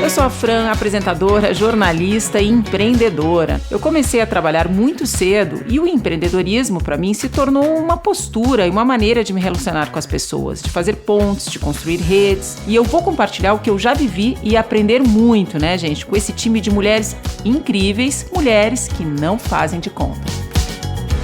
Eu sou a Fran, apresentadora, jornalista e empreendedora. Eu comecei a trabalhar muito cedo e o empreendedorismo, para mim, se tornou uma postura e uma maneira de me relacionar com as pessoas, de fazer pontes, de construir redes. E eu vou compartilhar o que eu já vivi e aprender muito, né, gente, com esse time de mulheres incríveis, mulheres que não fazem de conta.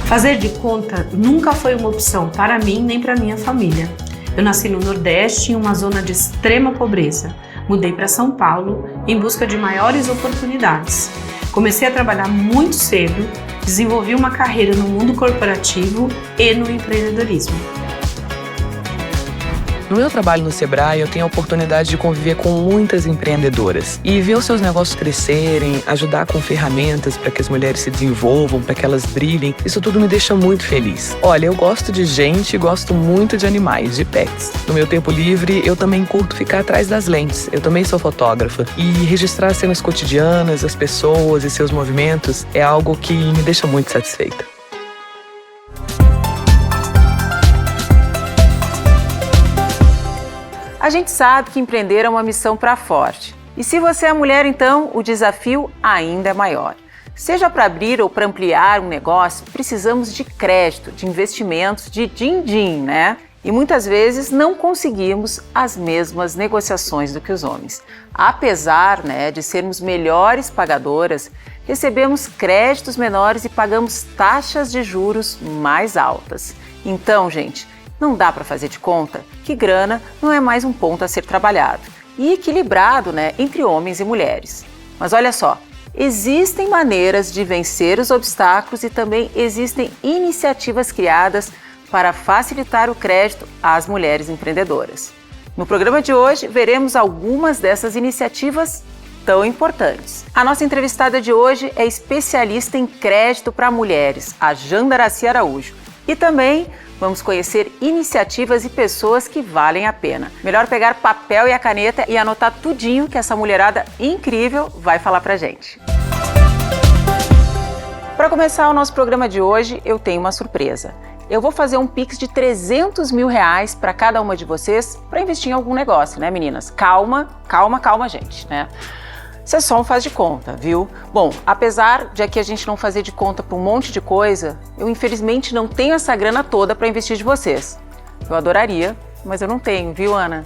Fazer de conta nunca foi uma opção para mim nem para minha família. Eu nasci no Nordeste, em uma zona de extrema pobreza. Mudei para São Paulo em busca de maiores oportunidades. Comecei a trabalhar muito cedo, desenvolvi uma carreira no mundo corporativo e no empreendedorismo. No meu trabalho no Sebrae, eu tenho a oportunidade de conviver com muitas empreendedoras e ver os seus negócios crescerem, ajudar com ferramentas para que as mulheres se desenvolvam, para que elas brilhem. Isso tudo me deixa muito feliz. Olha, eu gosto de gente e gosto muito de animais, de pets. No meu tempo livre, eu também curto ficar atrás das lentes. Eu também sou fotógrafa e registrar as cenas cotidianas, as pessoas e seus movimentos é algo que me deixa muito satisfeita. A gente sabe que empreender é uma missão para forte. E se você é mulher, então, o desafio ainda é maior. Seja para abrir ou para ampliar um negócio, precisamos de crédito, de investimentos, de din-din, né? E muitas vezes não conseguimos as mesmas negociações do que os homens. Apesar, de sermos melhores pagadoras, recebemos créditos menores e pagamos taxas de juros mais altas. Então, gente, não dá para fazer de conta que grana não é mais um ponto a ser trabalhado e equilibrado, entre homens e mulheres. Mas olha só, existem maneiras de vencer os obstáculos e também existem iniciativas criadas para facilitar o crédito às mulheres empreendedoras. No programa de hoje, veremos algumas dessas iniciativas tão importantes. A nossa entrevistada de hoje é especialista em crédito para mulheres, a Jandaracy Araújo. E também vamos conhecer iniciativas e pessoas que valem a pena. Melhor pegar papel e a caneta e anotar tudinho que essa mulherada incrível vai falar pra gente. Para começar o nosso programa de hoje, eu tenho uma surpresa. Eu vou fazer um Pix de R$300 mil para cada uma de vocês para investir em algum negócio, né, meninas? Calma, gente, né? Isso é só um faz de conta, viu? Bom, apesar de aqui a gente não fazer de conta para um monte de coisa, eu infelizmente não tenho essa grana toda para investir de vocês. Eu adoraria, mas eu não tenho, viu, Ana?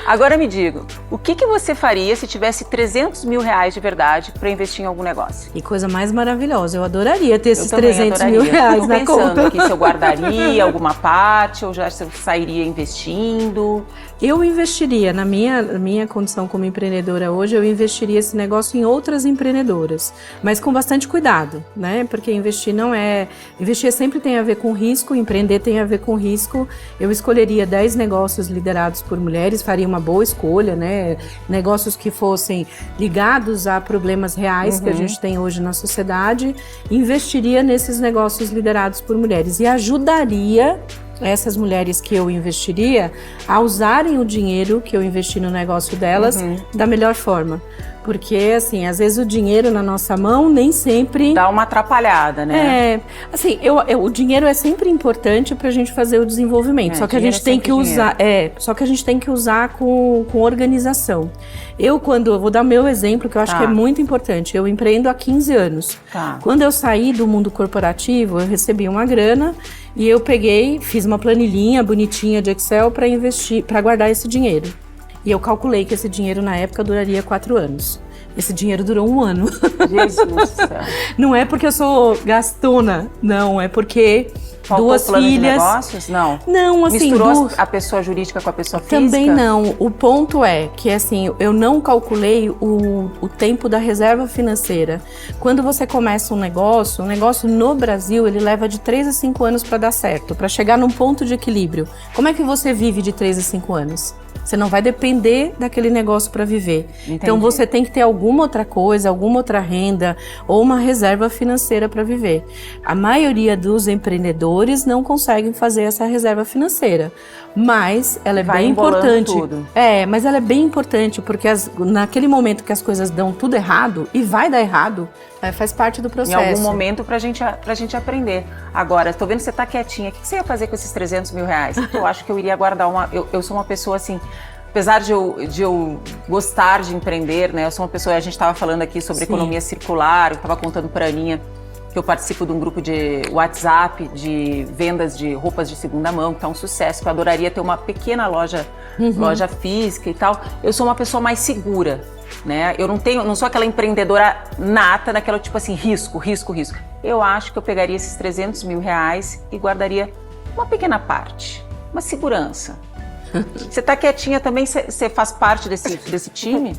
Agora me diga, o que você faria se tivesse R$300 mil de verdade para investir em algum negócio? Que coisa mais maravilhosa, eu adoraria ter esses R$300 mil na conta. Pensando aqui se eu guardaria alguma parte ou já sairia investindo. Eu investiria, na minha condição como empreendedora hoje, eu investiria esse negócio em outras empreendedoras, mas com bastante cuidado, né? Porque investir sempre tem a ver com risco, empreender tem a ver com risco. Eu escolheria 10 negócios liderados por mulheres, faria uma boa escolha, né? Negócios que fossem ligados a problemas reais que a gente tem hoje na sociedade, investiria nesses negócios liderados por mulheres e ajudaria essas mulheres que eu investiria a usarem o dinheiro que eu investi no negócio delas da melhor forma. Porque, assim, às vezes o dinheiro na nossa mão nem sempre... Dá uma atrapalhada, né? O dinheiro é sempre importante pra gente fazer o desenvolvimento. Só que a gente tem que usar... Só que a gente tem que usar com organização. Eu vou dar meu exemplo, que eu acho que é muito importante. Eu empreendo há 15 anos. Quando eu saí do mundo corporativo, eu recebi uma grana e eu fiz uma planilhinha bonitinha de Excel para investir, para guardar esse dinheiro. E eu calculei que esse dinheiro na época duraria 4 anos. Esse dinheiro durou 1 ano. Jesus do céu. Não é porque eu sou gastona, não, é porque faltou duas plano filhas... de negócios? Não. Não, assim... Misturou a pessoa jurídica com a pessoa física? Também não. O ponto é que, assim, eu não calculei o tempo da reserva financeira. Quando você começa um negócio no Brasil, ele leva de 3 a 5 anos para dar certo, para chegar num ponto de equilíbrio. Como é que você vive de 3 a 5 anos? Você não vai depender daquele negócio para viver. Entendi. Então você tem que ter alguma outra coisa, alguma outra renda ou uma reserva financeira para viver. A maioria dos empreendedores não conseguem fazer essa reserva financeira, mas ela é bem importante. Tudo. Mas ela é bem importante porque naquele momento que as coisas dão tudo errado, e vai dar errado, faz parte do processo. Em algum momento pra gente aprender. Agora, tô vendo que você tá quietinha. O que você ia fazer com esses 300 mil reais? Eu acho que eu iria guardar eu sou uma pessoa assim, apesar de eu gostar de empreender, né? Eu sou uma pessoa, a gente estava falando aqui sobre economia circular, eu estava contando para a Aninha que eu participo de um grupo de WhatsApp de vendas de roupas de segunda mão, que tá um sucesso, que eu adoraria ter uma pequena loja física e tal. Eu sou uma pessoa mais segura, né? Eu não sou aquela empreendedora nata, daquela tipo assim, risco. Eu acho que eu pegaria esses 300 mil reais e guardaria uma pequena parte, uma segurança. Você tá quietinha também, você faz parte desse time?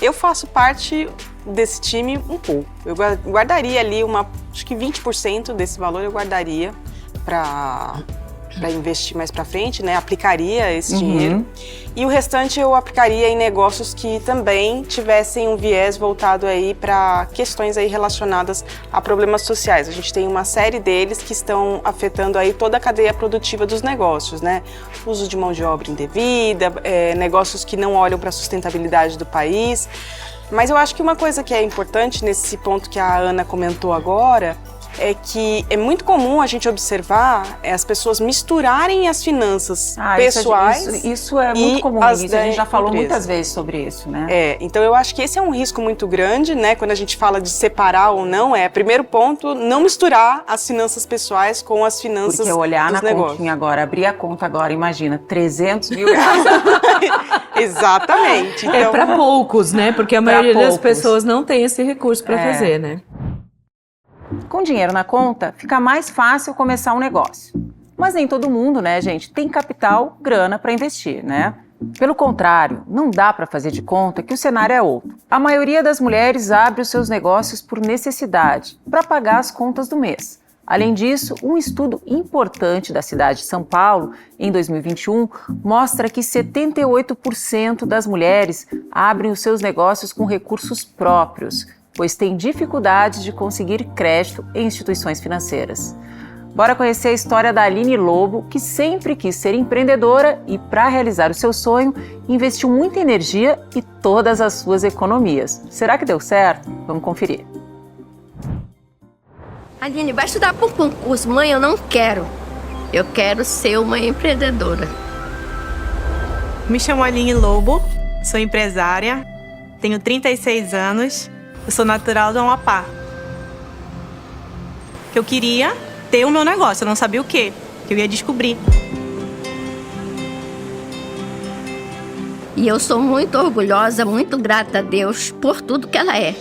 Eu faço parte desse time um pouco. Eu guardaria ali acho que 20% desse valor eu guardaria para investir mais para frente, né? Aplicaria esse dinheiro. E o restante eu aplicaria em negócios que também tivessem um viés voltado aí para questões aí relacionadas a problemas sociais. A gente tem uma série deles que estão afetando aí toda a cadeia produtiva dos negócios, né? Uso de mão de obra indevida, negócios que não olham para a sustentabilidade do país. Mas eu acho que uma coisa que é importante nesse ponto que a Ana comentou agora é que é muito comum a gente observar as pessoas misturarem as finanças pessoais. Isso é muito comum, a gente já falou muitas vezes sobre isso, né? Então eu acho que esse é um risco muito grande, né? Quando a gente fala de separar ou não, primeiro ponto, não misturar as finanças pessoais com as finanças dos negócios. Porque olhar na continha agora, abrir a conta agora, imagina, 300 mil reais. Exatamente. Então, para poucos, né? Porque a maioria das pessoas não tem esse recurso para fazer, né? Com dinheiro na conta, fica mais fácil começar um negócio. Mas nem todo mundo, né, gente, tem capital, grana para investir, né? Pelo contrário, não dá para fazer de conta que o cenário é outro. A maioria das mulheres abre os seus negócios por necessidade, para pagar as contas do mês. Além disso, um estudo importante da cidade de São Paulo, em 2021, mostra que 78% das mulheres abrem os seus negócios com recursos próprios, pois têm dificuldade de conseguir crédito em instituições financeiras. Bora conhecer a história da Aline Lobo, que sempre quis ser empreendedora e, para realizar o seu sonho, investiu muita energia e todas as suas economias. Será que deu certo? Vamos conferir. Aline, vai estudar para um concurso. Mãe, eu não quero. Eu quero ser uma empreendedora. Me chamo Aline Lobo, sou empresária, tenho 36 anos. Eu sou natural do Amapá. Eu queria ter o meu negócio, eu não sabia o quê, que eu ia descobrir. E eu sou muito orgulhosa, muito grata a Deus por tudo que ela é.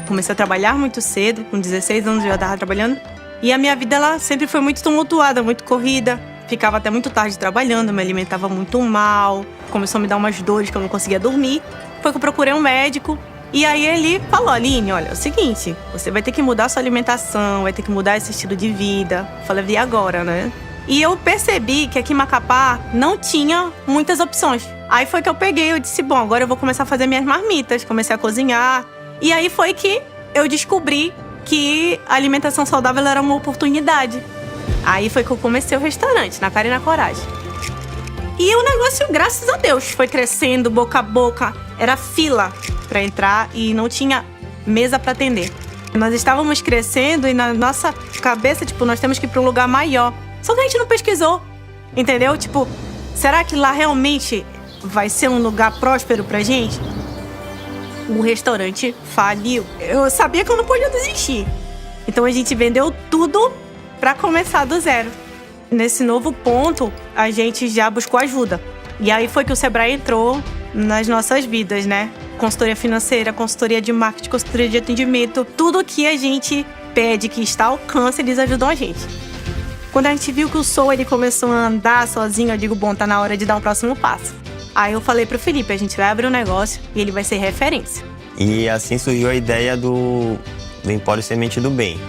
Comecei a trabalhar muito cedo, com 16 anos eu já estava trabalhando. E a minha vida ela sempre foi muito tumultuada, muito corrida. Ficava até muito tarde trabalhando, me alimentava muito mal. Começou a me dar umas dores que eu não conseguia dormir. Foi que eu procurei um médico. E aí ele falou, Aline, olha, é o seguinte, você vai ter que mudar a sua alimentação, vai ter que mudar esse estilo de vida. Eu falei, e agora, né? E eu percebi que aqui em Macapá não tinha muitas opções. Aí foi que eu peguei, eu disse, bom, agora eu vou começar a fazer minhas marmitas, comecei a cozinhar. E aí foi que eu descobri que a alimentação saudável era uma oportunidade. Aí foi que eu comecei o restaurante, na cara e na coragem. E o negócio, graças a Deus, foi crescendo boca a boca. Era fila para entrar e não tinha mesa para atender. Nós estávamos crescendo e na nossa cabeça, nós temos que ir para um lugar maior. Só que a gente não pesquisou, entendeu? Será que lá realmente vai ser um lugar próspero pra gente? O restaurante faliu. Eu sabia que eu não podia desistir. Então a gente vendeu tudo para começar do zero. Nesse novo ponto, a gente já buscou ajuda. E aí foi que o Sebrae entrou nas nossas vidas, né? Consultoria financeira, consultoria de marketing, consultoria de atendimento. Tudo que a gente pede, que está ao alcance, eles ajudam a gente. Quando a gente viu que o Sou ele começou a andar sozinho, eu digo, bom, tá na hora de dar um próximo passo. Aí eu falei pro Felipe, a gente vai abrir um negócio e ele vai ser referência. E assim surgiu a ideia do Empório Semente do Bem.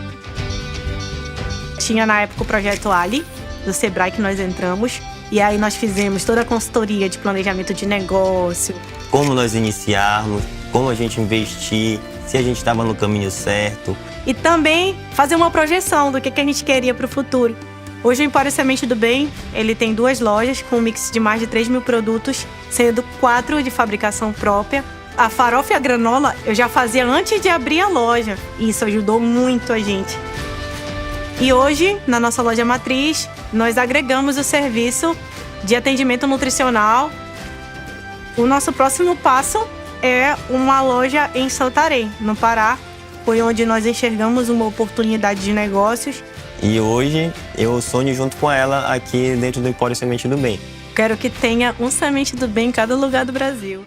Tinha na época o projeto Ali, do Sebrae, que nós entramos. E aí nós fizemos toda a consultoria de planejamento de negócio. Como nós iniciarmos, como a gente investir, se a gente estava no caminho certo. E também fazer uma projeção do que a gente queria para o futuro. Hoje o Empório Semente do Bem, ele tem 2 lojas com um mix de mais de 3.000 produtos, sendo 4 de fabricação própria. A farofa e a granola eu já fazia antes de abrir a loja. E isso ajudou muito a gente. E hoje, na nossa loja matriz, nós agregamos o serviço de atendimento nutricional. O nosso próximo passo é uma loja em Santarém, no Pará. Foi onde nós enxergamos uma oportunidade de negócios. E hoje eu sonho junto com ela aqui dentro do Empório Semente do Bem. Quero que tenha um Semente do Bem em cada lugar do Brasil.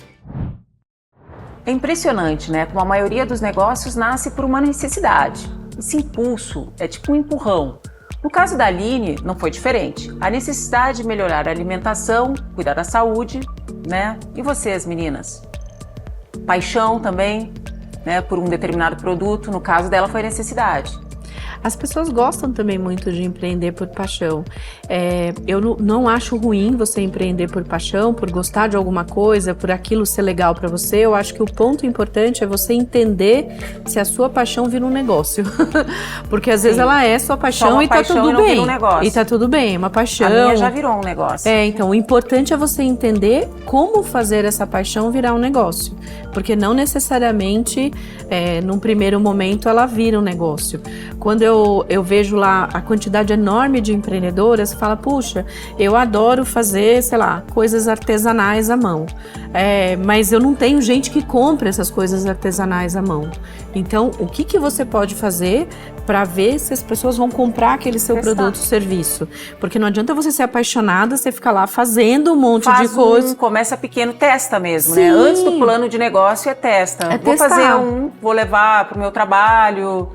É impressionante, né? Como a maioria dos negócios nasce por uma necessidade. Esse impulso é tipo um empurrão. No caso da Aline, não foi diferente. A necessidade de melhorar a alimentação, cuidar da saúde, né? E vocês, meninas? Paixão também, né? Por um determinado produto. No caso dela, foi necessidade. As pessoas gostam também muito de empreender por paixão. Eu não acho ruim você empreender por paixão, por gostar de alguma coisa, por aquilo ser legal para você. Eu acho que o ponto importante é você entender se a sua paixão vira um negócio. Porque às vezes ela é sua paixão e tá tudo bem. E tá tudo bem, é uma paixão. A minha já virou um negócio. Então o importante é você entender como fazer essa paixão virar um negócio. Porque não necessariamente, num primeiro momento, ela vira um negócio. Quando eu vejo lá a quantidade enorme de empreendedoras, fala, puxa, eu adoro fazer, sei lá, coisas artesanais à mão. Mas eu não tenho gente que compra essas coisas artesanais à mão. Então, o que você pode fazer para ver se as pessoas vão comprar aquele seu produto ou serviço? Porque não adianta você ser apaixonada, você ficar lá fazendo um monte de coisa. Começa pequeno, testa mesmo, né? Antes do plano de negócio testa. Vou fazer vou levar para o meu trabalho.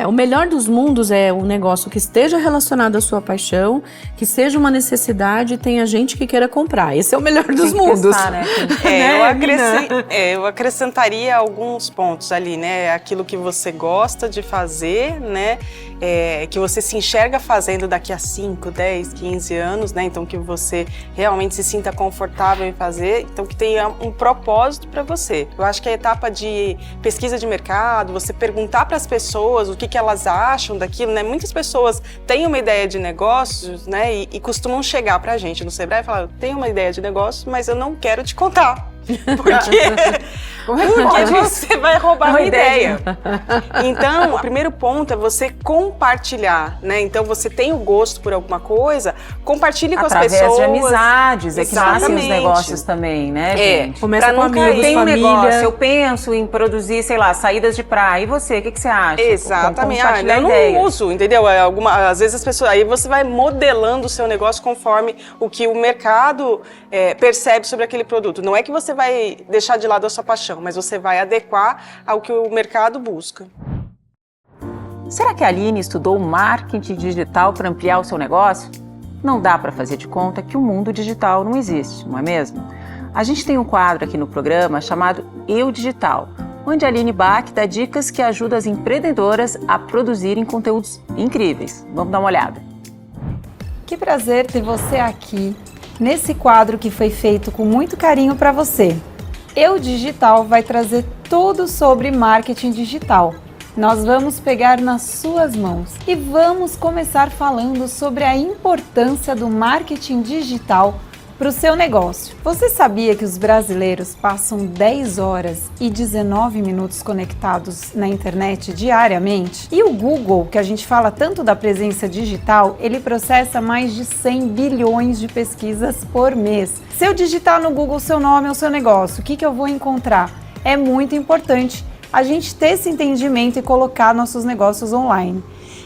O melhor dos mundos é um negócio que esteja relacionado à sua paixão, que seja uma necessidade e tenha gente que queira comprar. Esse é o melhor dos mundos. Testar, né? Eu acrescentaria alguns pontos ali, né? Aquilo que você gosta de fazer, né? Que você se enxerga fazendo daqui a 5, 10, 15 anos, né? Então que você realmente se sinta confortável em fazer, então que tenha um propósito para você. Eu acho que a etapa de pesquisa de mercado, você perguntar para as pessoas o que elas acham daquilo, né? Muitas pessoas têm uma ideia de negócios, né? E costumam chegar pra gente no Sebrae e falar, eu tenho uma ideia de negócio, mas eu não quero te contar. Porque você vai roubar a minha ideia. Então, o primeiro ponto é você compartilhar, né? Então, você tem o gosto por alguma coisa, compartilhe com as pessoas. Através de amizades, que nascem os negócios também, né, gente? Começa com amigos, tem família. Negócio, eu penso em produzir, sei lá, saídas de praia. E você, o que você acha? Exatamente. Eu não uso, entendeu? Às vezes as pessoas... Aí você vai modelando o seu negócio conforme o que o mercado percebe sobre aquele produto. Não é que você vai deixar de lado a sua paixão, mas você vai adequar ao que o mercado busca. Será que a Aline estudou marketing digital para ampliar o seu negócio? Não dá para fazer de conta que o mundo digital não existe, não é mesmo? A gente tem um quadro aqui no programa chamado Eu Digital, onde a Aline Bach dá dicas que ajudam as empreendedoras a produzirem conteúdos incríveis. Vamos dar uma olhada. Que prazer ter você aqui, nesse quadro que foi feito com muito carinho para você. Eu Digital vai trazer tudo sobre marketing digital. Nós vamos pegar nas suas mãos e vamos começar falando sobre a importância do marketing digital para o seu negócio. Você sabia que os brasileiros passam 10 horas e 19 minutos conectados na internet diariamente? E o Google, que a gente fala tanto da presença digital, ele processa mais de 100 bilhões de pesquisas por mês. Se eu digitar no Google seu nome ou seu negócio, o que eu vou encontrar? É muito importante a gente ter esse entendimento e colocar nossos negócios online.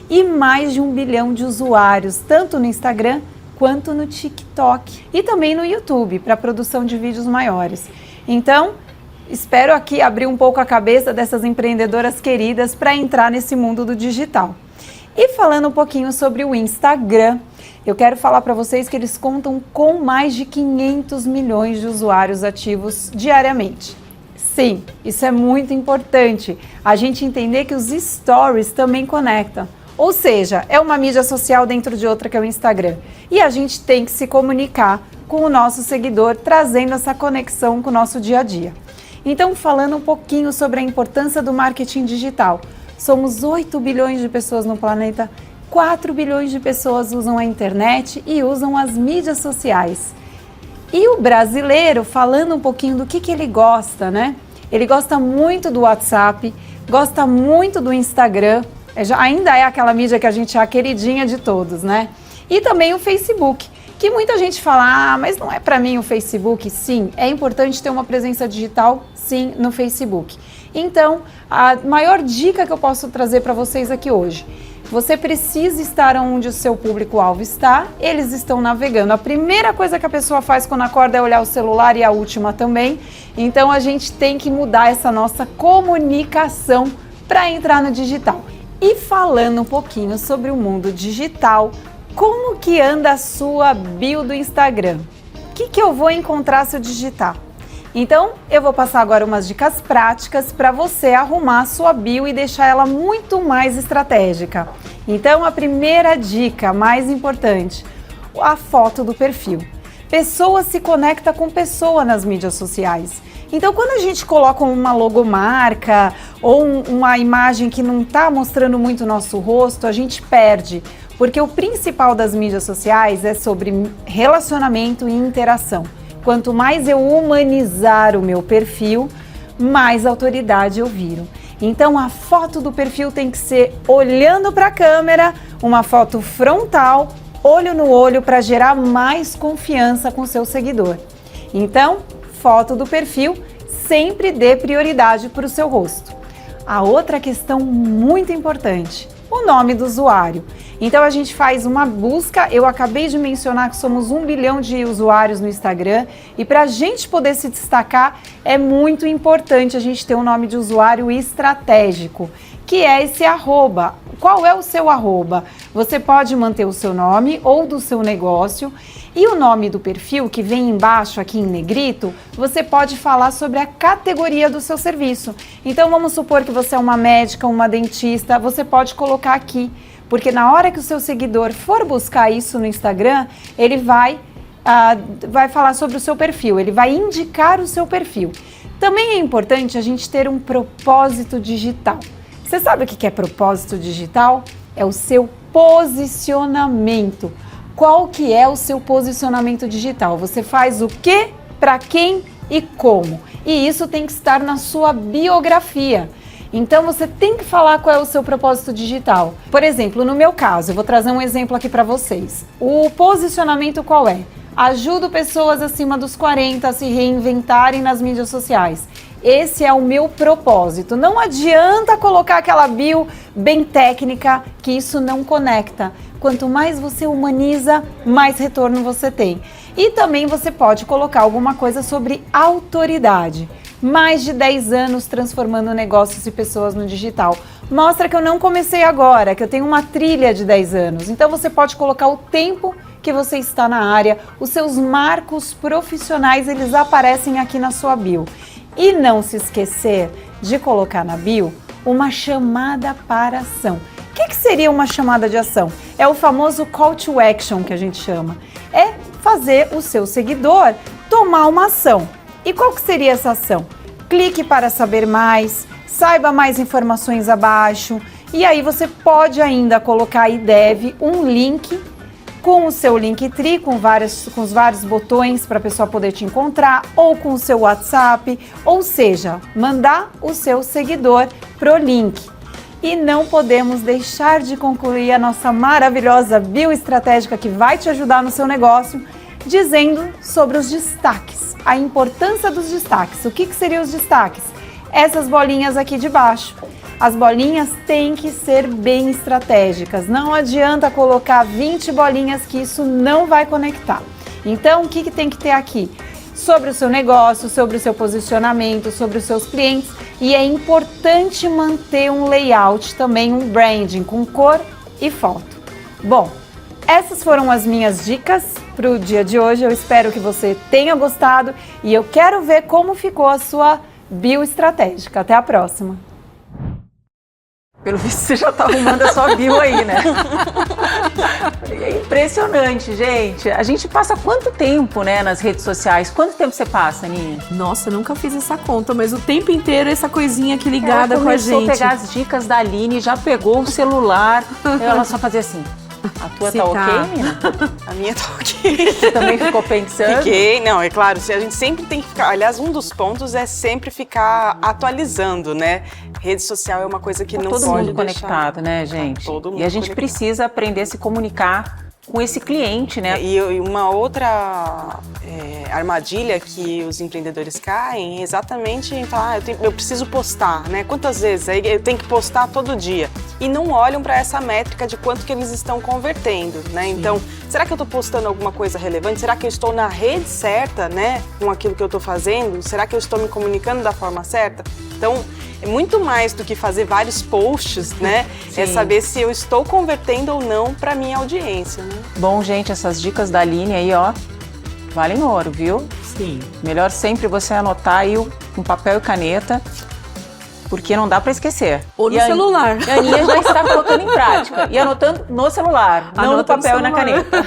E mais de 1 bilhão de usuários, tanto no Instagram quanto no TikTok e também no YouTube, para produção de vídeos maiores. Então, espero aqui abrir um pouco a cabeça dessas empreendedoras queridas para entrar nesse mundo do digital. E falando um pouquinho sobre o Instagram, eu quero falar para vocês que eles contam com mais de 500 milhões de usuários ativos diariamente. Sim, isso é muito importante, a gente entender que os stories também conectam. Ou seja, é uma mídia social dentro de outra que é o Instagram. E a gente tem que se comunicar com o nosso seguidor, trazendo essa conexão com o nosso dia a dia. Então, falando um pouquinho sobre a importância do marketing digital. Somos 8 bilhões de pessoas no planeta, 4 bilhões de pessoas usam a internet e usam as mídias sociais. E o brasileiro, falando um pouquinho do que ele gosta, né? Ele gosta muito do WhatsApp, gosta muito do Instagram, ainda é aquela mídia que a gente é a queridinha de todos, né? E também o Facebook, que muita gente fala, mas não é para mim o Facebook. Sim, é importante ter uma presença digital, sim, no Facebook. Então, a maior dica que eu posso trazer para vocês aqui hoje, você precisa estar onde o seu público-alvo está, eles estão navegando. A primeira coisa que a pessoa faz quando acorda é olhar o celular e a última também. Então, a gente tem que mudar essa nossa comunicação para entrar no digital. E falando um pouquinho sobre o mundo digital, como que anda a sua bio do Instagram? O que eu vou encontrar se eu digitar? Então, eu vou passar agora umas dicas práticas para você arrumar a sua bio e deixar ela muito mais estratégica. Então, a primeira dica, mais importante, a foto do perfil. Pessoa se conecta com pessoa nas mídias sociais. Então, quando a gente coloca uma logomarca ou uma imagem que não está mostrando muito o nosso rosto, a gente perde. Porque o principal das mídias sociais é sobre relacionamento e interação. Quanto mais eu humanizar o meu perfil, mais autoridade eu viro. Então, a foto do perfil tem que ser olhando para a câmera, uma foto frontal, olho no olho, para gerar mais confiança com o seu seguidor. Então, foto do perfil, sempre dê prioridade para o seu rosto. A outra questão muito importante, o nome do usuário. Então a gente faz uma busca, eu acabei de mencionar que somos 1 bilhão de usuários no Instagram e para a gente poder se destacar é muito importante a gente ter um nome de usuário estratégico, que é esse arroba. Qual é o seu arroba? Você pode manter o seu nome ou do seu negócio e o nome do perfil que vem embaixo aqui em negrito, você pode falar sobre a categoria do seu serviço. Então vamos supor que você é uma médica, uma dentista, você pode colocar aqui. Porque na hora que o seu seguidor for buscar isso no Instagram, ele vai falar sobre o seu perfil, ele vai indicar o seu perfil. Também é importante a gente ter um propósito digital. Você sabe o que é propósito digital? É o seu posicionamento. Qual que é o seu posicionamento digital? Você faz o quê, para quem e como? E isso tem que estar na sua biografia. Então você tem que falar qual é o seu propósito digital. Por exemplo, no meu caso, eu vou trazer um exemplo aqui para vocês. O posicionamento qual é? Ajudo pessoas acima dos 40 a se reinventarem nas mídias sociais. Esse é o meu propósito. Não adianta colocar aquela bio bem técnica, que isso não conecta. Quanto mais você humaniza, mais retorno você tem. E também você pode colocar alguma coisa sobre autoridade. Mais de 10 anos transformando negócios e pessoas no digital. Mostra que eu não comecei agora, que eu tenho uma trilha de 10 anos. Então você pode colocar o tempo que você está na área, os seus marcos profissionais, eles aparecem aqui na sua bio. E não se esquecer de colocar na bio uma chamada para ação. O que seria uma chamada de ação? É o famoso call to action que a gente chama. É fazer o seu seguidor tomar uma ação. E qual que seria essa ação? Clique para saber mais, saiba mais informações abaixo e aí você pode ainda colocar e deve um link com o seu Linktree, com os vários botões para a pessoa poder te encontrar, ou com o seu WhatsApp, ou seja, mandar o seu seguidor pro link. E não podemos deixar de concluir a nossa maravilhosa bioestratégica que vai te ajudar no seu negócio, dizendo sobre os destaques, a importância dos destaques. O que seriam os destaques? Essas bolinhas aqui de baixo. As bolinhas têm que ser bem estratégicas. Não adianta colocar 20 bolinhas que isso não vai conectar. Então, o que tem que ter aqui? Sobre o seu negócio, sobre o seu posicionamento, sobre os seus clientes. E é importante manter um layout também, um branding com cor e foto. Bom, essas foram as minhas dicas para o dia de hoje. Eu espero que você tenha gostado e eu quero ver como ficou a sua bioestratégica. Até a próxima! pelo visto você já tá arrumando a sua bio aí, né? É impressionante, gente. A gente passa quanto tempo, né, nas redes sociais? Quanto tempo você passa, Aninha? Nossa, eu nunca fiz essa conta, mas o tempo inteiro essa coisinha aqui ligada com a gente. Ela começou a pegar as dicas da Aline, já pegou o celular, ela só fazia assim. A tua tá ok, menina? A minha tá ok. Você também ficou pensando? Fiquei, não, é claro, a gente sempre tem que ficar, aliás, um dos pontos é sempre ficar atualizando, né? Rede social é uma coisa que não pode deixar. Todo mundo conectado, né, gente? Todo mundo e a gente conectado. precisa aprender a se comunicar com esse cliente, né? E uma outra armadilha que os empreendedores caem é exatamente em falar, eu preciso postar, né? Quantas vezes eu tenho que postar todo dia? E não olham para essa métrica de quanto que eles estão convertendo, né? Sim. Então, será que eu estou postando alguma coisa relevante? Será que eu estou na rede certa, né? Com aquilo que eu estou fazendo? Será que eu estou me comunicando da forma certa? Então, é muito mais do que fazer vários posts, né? Sim. É saber se eu estou convertendo ou não para minha audiência, né? Bom, gente, essas dicas da Aline aí, ó, valem ouro, viu? Sim. Melhor sempre você anotar aí com papel e caneta, porque não dá para esquecer. Ou no celular. A Aninha já está colocando em prática e anotando no celular, não no papel e na caneta.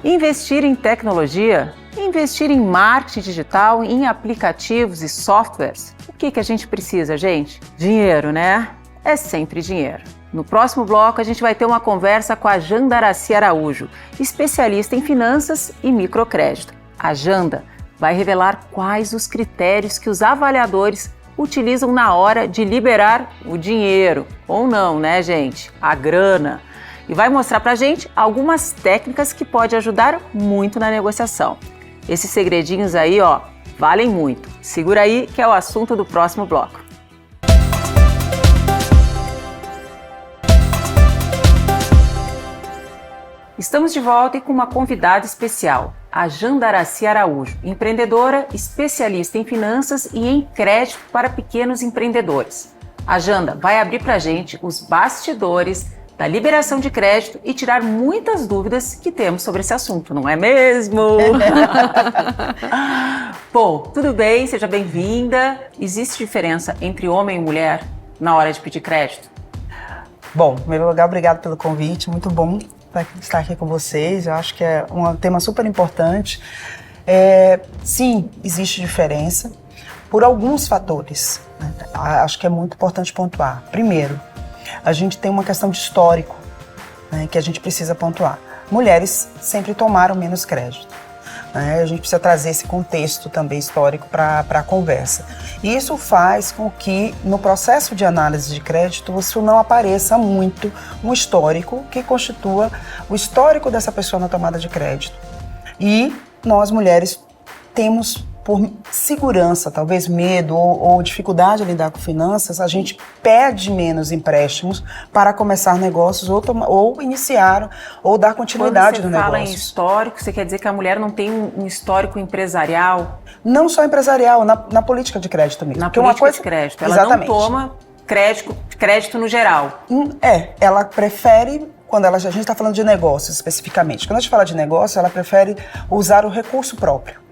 Investir em tecnologia, investir em marketing digital, em aplicativos e softwares. O que a gente precisa, gente? Dinheiro, né? É sempre dinheiro. No próximo bloco, a gente vai ter uma conversa com a Jandaracy Araújo, especialista em finanças e microcrédito. A Janda vai revelar quais os critérios que os avaliadores utilizam na hora de liberar o dinheiro. Ou não, né, gente? A grana. E vai mostrar pra gente algumas técnicas que podem ajudar muito na negociação. Esses segredinhos aí, ó, valem muito. Segura aí que é o assunto do próximo bloco. Estamos de volta e com uma convidada especial, a Jandaracy Araújo, empreendedora, especialista em finanças e em crédito para pequenos empreendedores. A Janda vai abrir pra gente os bastidores da liberação de crédito e tirar muitas dúvidas que temos sobre esse assunto, não é mesmo? Bom, tudo bem, seja bem-vinda. Existe diferença entre homem e mulher na hora de pedir crédito? Bom, em primeiro lugar, obrigado pelo convite, muito bom estar aqui com vocês. Eu acho que é um tema super importante. Sim, existe diferença por alguns fatores, né? Acho que é muito importante pontuar. Primeiro, a gente tem uma questão de histórico, né, que a gente precisa pontuar. Mulheres sempre tomaram menos crédito, né? A gente precisa trazer esse contexto também histórico para a conversa. E isso faz com que, no processo de análise de crédito, isso não apareça muito um histórico que constitua o histórico dessa pessoa na tomada de crédito. E nós, mulheres, temos, por segurança, talvez medo ou dificuldade de lidar com finanças, a gente pede menos empréstimos para começar negócios ou iniciar ou dar continuidade no negócio. Quando você fala em histórico, você quer dizer que a mulher não tem um histórico empresarial? Não só empresarial, na política de crédito mesmo. Na política de crédito. Ela Exatamente. não toma crédito no geral. Ela prefere... Quando a gente está falando de negócios especificamente, quando a gente fala de negócio, ela prefere usar o recurso próprio.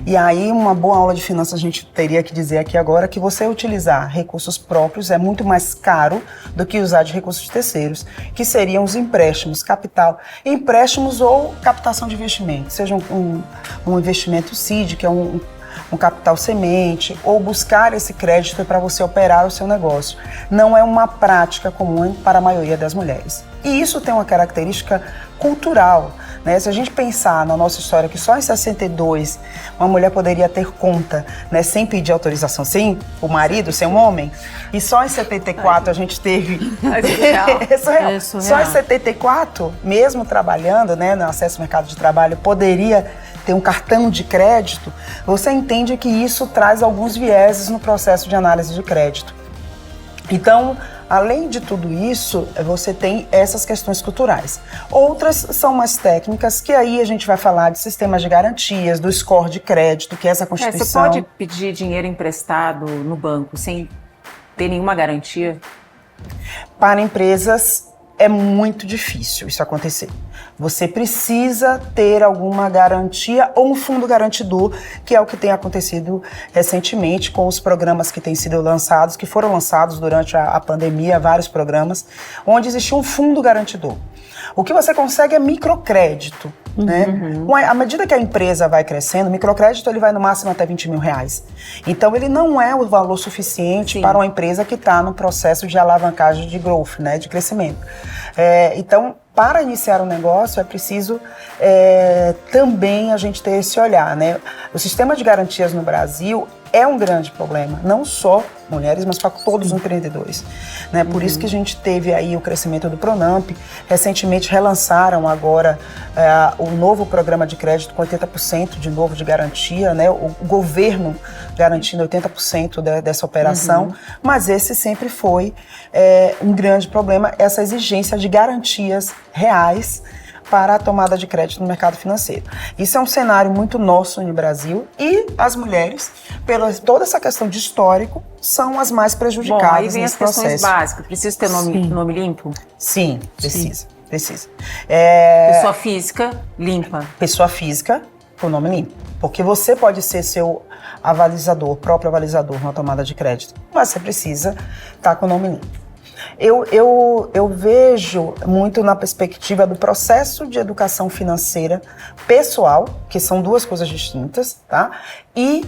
E aí, uma boa aula de finanças a gente teria que dizer aqui agora que você utilizar recursos próprios é muito mais caro do que usar de recursos de terceiros, que seriam os empréstimos, capital, empréstimos ou captação de investimento, seja um investimento seed, que é um capital semente, ou buscar esse crédito para você operar o seu negócio. Não é uma prática comum para a maioria das mulheres. E isso tem uma característica cultural, né? Se a gente pensar na nossa história que só em 62 uma mulher poderia ter conta, né, sem pedir autorização, sem o marido, sem um homem, e só em 74 a gente teve... É surreal. Só em 74, mesmo trabalhando, né, no acesso ao mercado de trabalho, poderia ter um cartão de crédito. Você entende que isso traz alguns vieses no processo de análise de crédito. Então, além de tudo isso, você tem essas questões culturais. Outras são umas técnicas que aí a gente vai falar de sistemas de garantias, do score de crédito, que é essa constituição. Você pode pedir dinheiro emprestado no banco sem ter nenhuma garantia? Para empresas é muito difícil isso acontecer. Você precisa ter alguma garantia ou um fundo garantidor, que é o que tem acontecido recentemente com os programas que têm sido lançados, que foram lançados durante a pandemia, vários programas, onde existe um fundo garantidor. O que você consegue é microcrédito, né? À medida que a empresa vai crescendo, o microcrédito ele vai no máximo até R$20 mil. Então ele não é o valor suficiente para uma empresa que está no processo de alavancagem de growth, né? De crescimento. Então, para iniciar um negócio é preciso também a gente ter esse olhar, né? O sistema de garantias no Brasil é um grande problema, não só mulheres, mas para todos os empreendedores, né? Por isso que a gente teve aí o crescimento do Pronamp. Recentemente relançaram agora o novo programa de crédito com 80% de novo de garantia, né? O governo garantindo 80% dessa operação, mas esse sempre foi um grande problema, essa exigência de garantias reais para a tomada de crédito no mercado financeiro. Isso é um cenário muito nosso no Brasil e as mulheres, pela toda essa questão de histórico, são as mais prejudicadas. Bom, aí vem as questões processo. básicas. Precisa ter nome limpo? Sim, precisa. Pessoa física limpa. Pessoa física com nome limpo. Porque você pode ser seu avalizador, próprio avalizador na tomada de crédito, mas você precisa estar com o nome limpo. Eu vejo muito na perspectiva do processo de educação financeira pessoal, que são duas coisas distintas, tá? E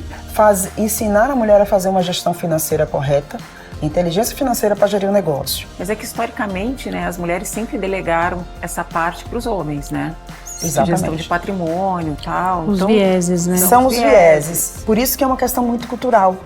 ensinar a mulher a fazer uma gestão financeira correta, inteligência financeira para gerir o negócio. Mas é que historicamente, né, as mulheres sempre delegaram essa parte para os homens, né? Exatamente. Gestão de patrimônio e tal. Os vieses, né? São os vieses. Por isso que é uma questão muito cultural.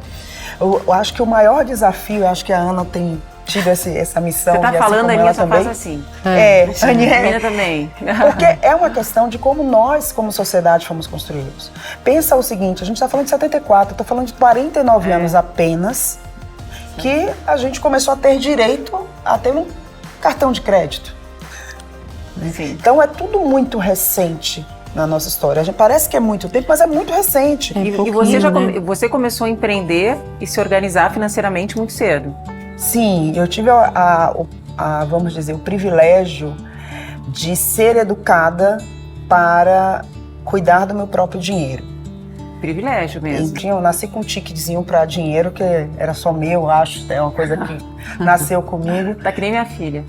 Eu acho que o maior desafio, eu acho que a Ana tem tido essa missão. Você tá falando, a Aninha só faz assim. A Aninha também. Porque é uma questão de como nós, como sociedade, fomos construídos. Pensa o seguinte, a gente está falando de 74, eu tô falando de 49 anos apenas, que a gente começou a ter direito a ter um cartão de crédito. Sim. Então é tudo muito recente na nossa história. Parece que é muito tempo, mas é muito recente. E você começou a empreender e se organizar financeiramente muito cedo. Sim, eu tive vamos dizer, o privilégio de ser educada para cuidar do meu próprio dinheiro. Privilégio mesmo. Eu nasci com um tiquezinho para dinheiro que era só meu, acho, é uma coisa que nasceu comigo. Tá que nem minha filha.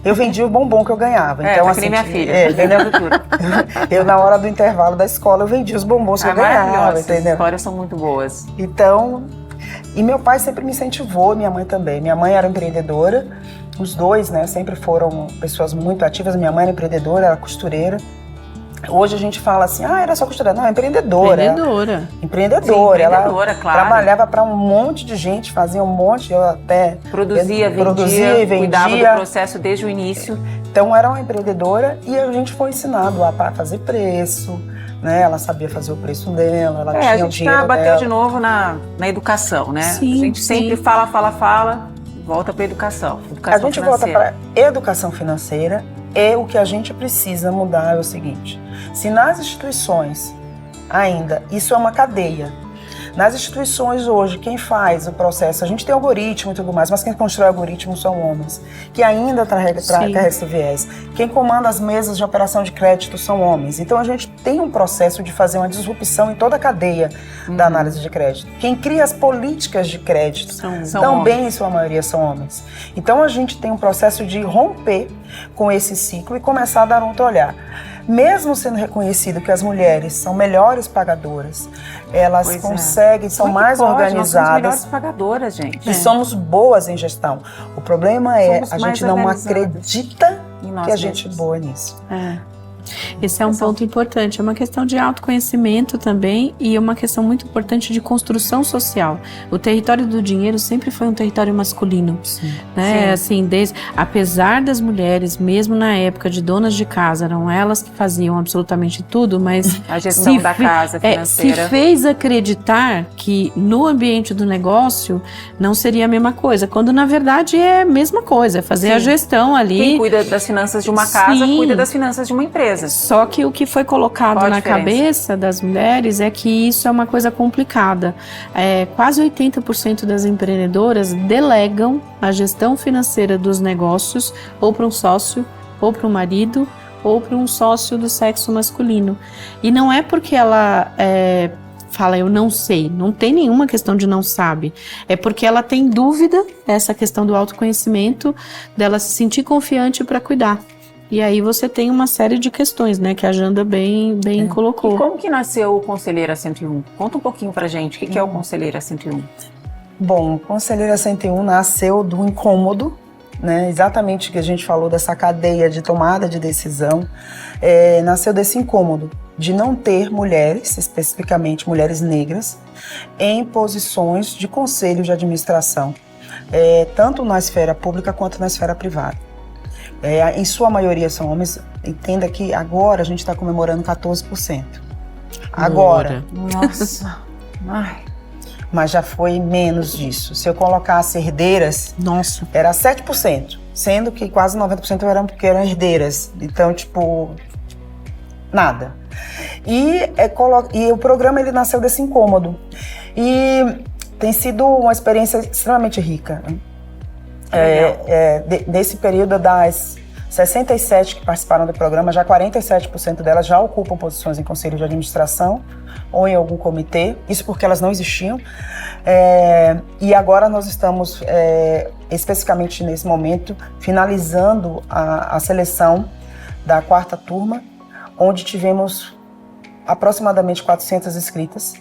Eu vendia o bombom que eu ganhava. Então, tá assim, que nem minha filha. Entendeu? Eu, na hora do intervalo da escola, eu vendia os bombons que eu ganhava, entendeu? As histórias são muito boas. Então, e meu pai sempre me incentivou, minha mãe também. Minha mãe era empreendedora, os dois, né, sempre foram pessoas muito ativas. Minha mãe era empreendedora, era costureira. Hoje a gente fala assim, era só costureira. Não, empreendedora. Empreendedora. Sim, ela claro. Trabalhava para um monte de gente, fazia um monte, eu até produzia e vendia, cuidava do processo desde o início. Então era uma empreendedora e a gente foi ensinado a fazer preço, né? Ela sabia fazer o preço dela, ela tinha o dinheiro dela. A gente bateu de novo na educação, né? Sim, a gente sempre fala, volta para educação a gente volta para educação financeira. E o que a gente precisa mudar é o seguinte: se nas instituições ainda, isso é uma cadeia, nas instituições hoje, quem faz o processo, a gente tem algoritmo e tudo mais, mas quem constrói algoritmo são homens, que ainda carrega esse viés. Quem comanda as mesas de operação de crédito são homens. Então a gente tem um processo de fazer uma disrupção em toda a cadeia da análise de crédito. Quem cria as políticas de crédito também, em sua maioria, são homens. Então a gente tem um processo de romper com esse ciclo e começar a dar outro olhar. Mesmo sendo reconhecido que as mulheres são melhores pagadoras, elas conseguem, são mais organizadas. Nós somos melhores pagadoras, gente. E somos boas em gestão. O problema é a gente não acredita que a gente é boa nisso. Esse é um ponto importante, é uma questão de autoconhecimento também e uma questão muito importante de construção social. O território do dinheiro sempre foi um território masculino, né? Assim, apesar das mulheres, mesmo na época de donas de casa, eram elas que faziam absolutamente tudo, mas a gestão da casa financeira se fez acreditar que no ambiente do negócio não seria a mesma coisa, quando na verdade é a mesma coisa, é fazer a gestão ali. Quem cuida das finanças de uma casa, cuida das finanças de uma empresa. Só que o que foi colocado na cabeça das mulheres é que isso é uma coisa complicada. Quase 80% das empreendedoras delegam a gestão financeira dos negócios ou para um sócio, ou para um marido, ou para um sócio do sexo masculino. E não é porque ela fala eu não sei, não tem nenhuma questão de não sabe, é porque ela tem dúvida, essa questão do autoconhecimento, dela se sentir confiante para cuidar. E aí você tem uma série de questões, né, que a Janda bem colocou. E como que nasceu o Conselheira 101? Conta um pouquinho pra gente, o que é o Conselheira 101? Bom, o Conselheira 101 nasceu do incômodo, né, exatamente o que a gente falou dessa cadeia de tomada de decisão, nasceu desse incômodo de não ter mulheres, especificamente mulheres negras, em posições de conselho de administração, tanto na esfera pública quanto na esfera privada. Em sua maioria são homens. Entenda que agora a gente está comemorando 14%. Agora. Nossa. Ai. Mas já foi menos disso. Se eu colocasse herdeiras, nossa, era 7%, sendo que quase 90% eram porque eram herdeiras. Então, tipo, nada. E o programa ele nasceu desse incômodo. E tem sido uma experiência extremamente rica. Nesse período das 67 que participaram do programa, já 47% delas já ocupam posições em conselho de administração ou em algum comitê, isso porque elas não existiam. E agora nós estamos, especificamente nesse momento, finalizando a seleção da 4ª turma, onde tivemos aproximadamente 400 inscritas.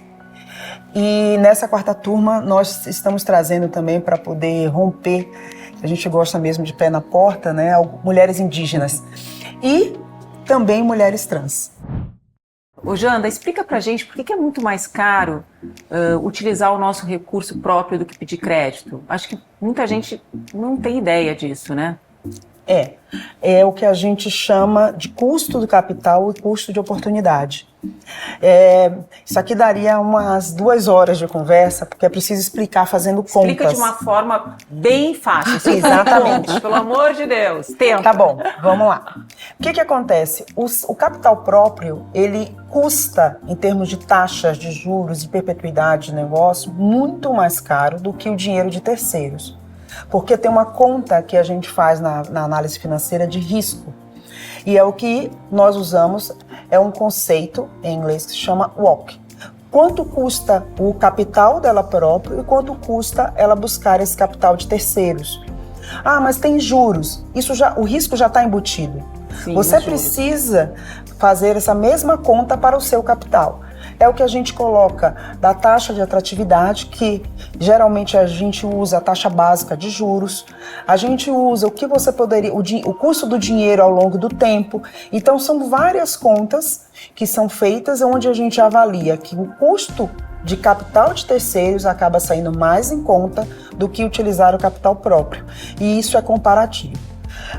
E nessa 4ª turma nós estamos trazendo também para poder romper, a gente gosta mesmo de pé na porta, né, mulheres indígenas e também mulheres trans. Ô Janda, explica pra gente por que é muito mais caro utilizar o nosso recurso próprio do que pedir crédito. Acho que muita gente não tem ideia disso, né? É o que a gente chama de custo do capital e custo de oportunidade. Isso aqui daria umas 2 horas de conversa, porque é preciso explicar fazendo contas. Explica de uma forma bem fácil. Exatamente. Pelo amor de Deus, tenta. Tá bom, vamos lá. O que acontece? O capital próprio, ele custa, em termos de taxas de juros e perpetuidade de negócio, muito mais caro do que o dinheiro de terceiros. Porque tem uma conta que a gente faz na análise financeira de risco. E é o que nós usamos, é um conceito em inglês que se chama WACC. Quanto custa o capital dela própria e quanto custa ela buscar esse capital de terceiros. Ah, mas tem juros. O risco já está embutido. Sim, você precisa fazer essa mesma conta para o seu capital. É o que a gente coloca da taxa de atratividade, que geralmente a gente usa a taxa básica de juros, a gente usa o que você poderia, o custo do dinheiro ao longo do tempo. Então são várias contas que são feitas onde a gente avalia que o custo de capital de terceiros acaba saindo mais em conta do que utilizar o capital próprio. E isso é comparativo.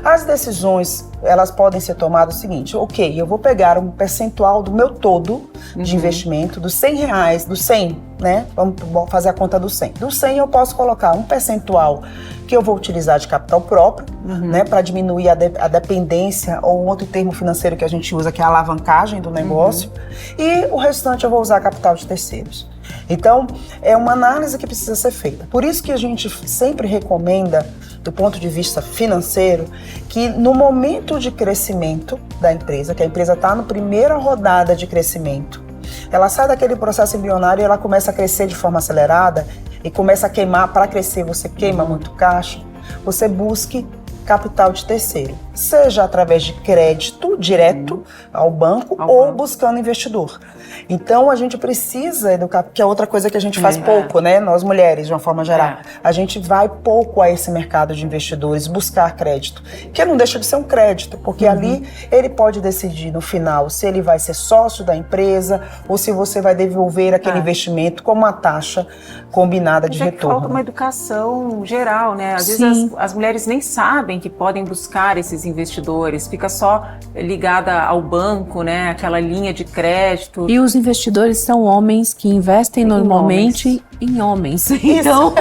As decisões, elas podem ser tomadas o seguinte: ok, eu vou pegar um percentual do meu todo de investimento, dos R$100, do 100, né? Vamos fazer a conta do 100. Do 100 eu posso colocar um percentual que eu vou utilizar de capital próprio, né? Para diminuir a dependência, ou um outro termo financeiro que a gente usa, que é a alavancagem do negócio. E o restante eu vou usar capital de terceiros. Então, é uma análise que precisa ser feita. Por isso que a gente sempre recomenda, do ponto de vista financeiro, que no momento de crescimento da empresa, que a empresa está na primeira rodada de crescimento, ela sai daquele processo embrionário e ela começa a crescer de forma acelerada e começa a queimar. Para crescer, você queima muito caixa, você busque capital de terceiro, seja através de crédito direto ao banco ou buscando investidor. Então a gente precisa educar, que é outra coisa que a gente faz pouco, né? Nós mulheres, de uma forma geral. A gente vai pouco a esse mercado de investidores buscar crédito, que não deixa de ser um crédito, porque ali ele pode decidir no final se ele vai ser sócio da empresa ou se você vai devolver aquele investimento com uma taxa combinada de retorno. Falta uma educação geral, né? Às vezes as mulheres nem sabem que podem buscar esses investidores, fica só ligada ao banco, né? Aquela linha de crédito. E os investidores são homens que investem normalmente em homens. Então,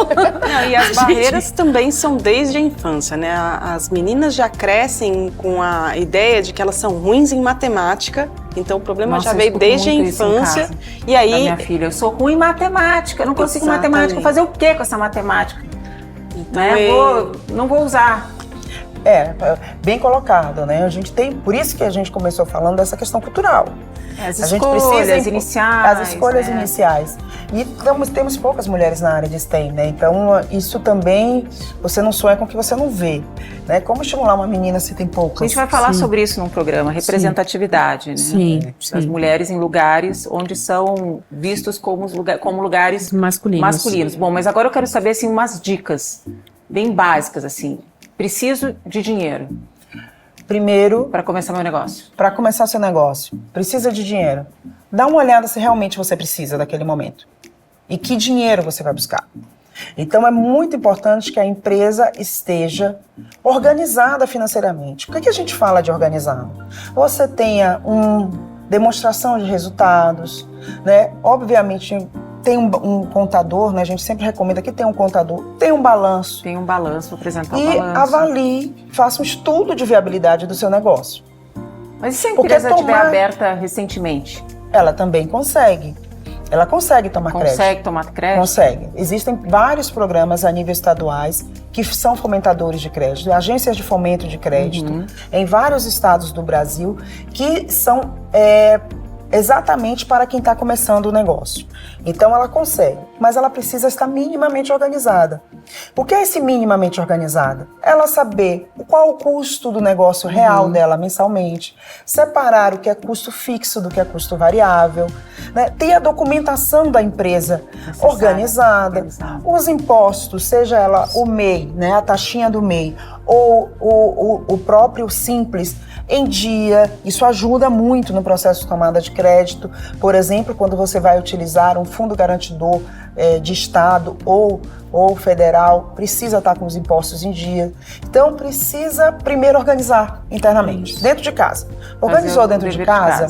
e as barreiras também são desde a infância, né? As meninas já crescem com a ideia de que elas são ruins em matemática. Então o problema já veio desde a infância. E aí, minha filha, eu sou ruim em matemática, não consigo matemática. Fazer o que com essa matemática? Então, não vou usar. Bem colocado, né? A gente tem, por isso que a gente começou falando dessa questão cultural. As escolhas iniciais. As escolhas iniciais. E temos poucas mulheres na área de STEM, né? Então, isso também, você não sonha com o que você não vê, né? Como estimular uma menina se tem poucas? A gente vai falar sobre isso num programa, representatividade, né? Sim. Das mulheres em lugares onde são vistos como lugares masculinos. Bom, mas agora eu quero saber, assim, umas dicas bem básicas, assim. Preciso de dinheiro. Primeiro, para começar meu negócio. Para começar seu negócio, precisa de dinheiro. Dá uma olhada se realmente você precisa daquele momento. E que dinheiro você vai buscar. Então é muito importante que a empresa esteja organizada financeiramente. O que a gente fala de organizado? Você tenha uma demonstração de resultados, né? Obviamente tem um contador, né? A gente sempre recomenda que tenha um contador, tem um balanço. Tem um balanço, apresentar o balanço. E avalie, faça um estudo de viabilidade do seu negócio. Mas e se a empresa estiver aberta recentemente? Ela também consegue. Ela consegue tomar crédito. Consegue tomar crédito? Consegue. Existem vários programas a nível estaduais que são fomentadores de crédito, agências de fomento de crédito, em vários estados do Brasil, que são exatamente para quem está começando o negócio. Então ela consegue, mas ela precisa estar minimamente organizada. O que é esse minimamente organizada? Ela saber qual o custo do negócio real dela mensalmente, separar o que é custo fixo do que é custo variável, né? Ter a documentação da empresa organizada, os impostos, seja ela o MEI, né? A taxinha do MEI, ou o próprio Simples, em dia. Isso ajuda muito no processo de tomada de crédito. Por exemplo, quando você vai utilizar um fundo garantidor de estado ou federal, precisa estar com os impostos em dia. Então, precisa primeiro organizar internamente, dentro de casa. Organizou dentro de casa,